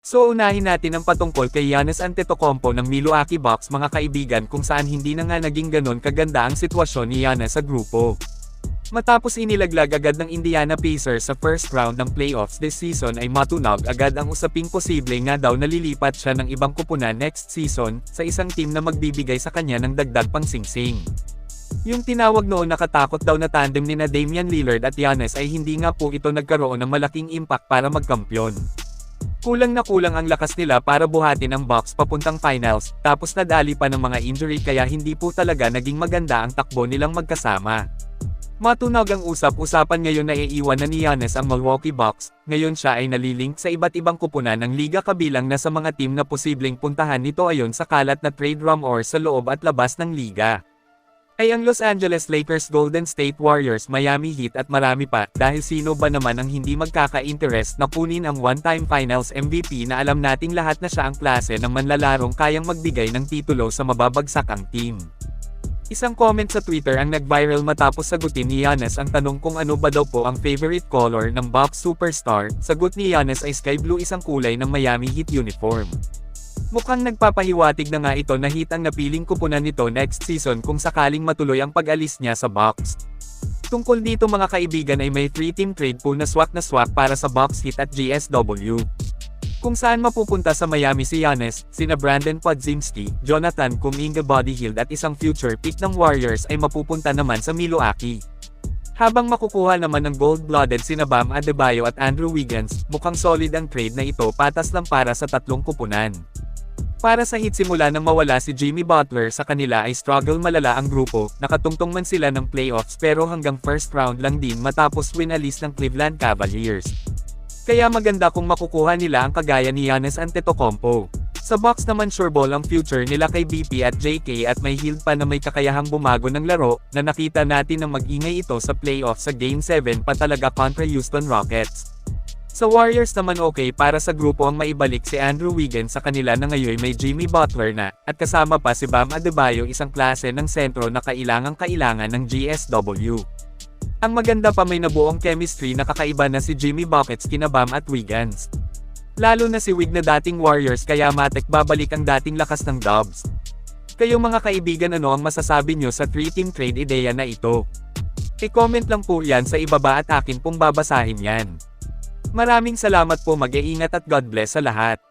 So unahin natin ang patungkol kay Giannis Antetokounmpo ng Milwaukee Bucks mga kaibigan kung saan hindi na nga naging ganon kaganda ang sitwasyon ni Giannis sa grupo. Matapos inilaglag agad ng Indiana Pacers sa first round ng playoffs this season ay matunog agad ang usaping posible nga daw nalilipat siya ng ibang kupunan next season sa isang team na magbibigay sa kanya ng dagdag pang singsing. Yung tinawag noon nakatakot daw na tandem ni na Damian Lillard at Giannis ay hindi nga po ito nagkaroon ng malaking impact para magkampyon. Kulang na kulang ang lakas nila para buhatin ang Bucks papuntang finals, tapos nadali pa ng mga injury kaya hindi po talaga naging maganda ang takbo nilang magkasama. Matunog ang usap-usapan ngayon na iiwan na ni Giannis ang Milwaukee Bucks, ngayon siya ay nalilink sa iba't ibang kupunan ng liga kabilang na sa mga team na posibleng puntahan nito ayon sa kalat na trade rumors sa loob at labas ng liga. Ay ang Los Angeles Lakers, Golden State Warriors, Miami Heat at marami pa, dahil sino ba naman ang hindi magkaka-interest na kunin ang one-time finals MVP na alam nating lahat na siya ang klase ng manlalarong kayang magbigay ng titulo sa mababagsakang team. Isang comment sa Twitter ang nag-viral matapos sagutin ni Giannis ang tanong kung ano ba daw po ang favorite color ng Bucks superstar. Sagot ni Giannis ay sky blue, isang kulay ng Miami Heat uniform. Mukhang nagpapahiwatig na nga ito na Heat ang napiling kupunan nito next season kung sakaling matuloy ang pag-alis niya sa Bucks. Tungkol dito mga kaibigan ay may 3-team trade pool na swak para sa Bucks, Heat at GSW. Kung saan mapupunta sa Miami si Giannis, sina Brandon Podziemski, Jonathan Kuminga, Buddy Hield at isang future pick ng Warriors ay mapupunta naman sa Milwaukee. Habang makukuha naman ng gold-blooded sina Bam Adebayo at Andrew Wiggins, mukhang solid ang trade na ito, patas lang para sa tatlong kupunan. Para sa Heat, simula nang mawala si Jimmy Butler sa kanila ay struggle malala ang grupo, nakatungtong man sila ng playoffs pero hanggang first round lang din matapos winalis ng Cleveland Cavaliers. Kaya maganda kung makukuha nila ang kagaya ni Giannis Antetokounmpo. Sa Bucks naman sureball ang future nila kay BP at JK at may Hield pa na may kakayahang bumago ng laro, na nakita natin na mag-ingay ito sa playoffs sa Game 7 pa talaga kontra Houston Rockets. Sa Warriors naman okay para sa grupo ang maibalik si Andrew Wiggins sa kanila na ngayon may Jimmy Butler na, at kasama pa si Bam Adebayo, isang klase ng sentro na kailangan ng GSW. Ang maganda pa, may nabuong chemistry na kakaiba na si Jimmy Buckets kina Bam at Wiggins. Lalo na si Wig na dating Warriors kaya matik babalik ang dating lakas ng Dubs. Kayo mga kaibigan, ano ang masasabi nyo sa 3-team trade ideya na ito? I-comment lang po yan sa ibaba at akin pong babasahin yan. Maraming salamat po, mag-iingat at God bless sa lahat.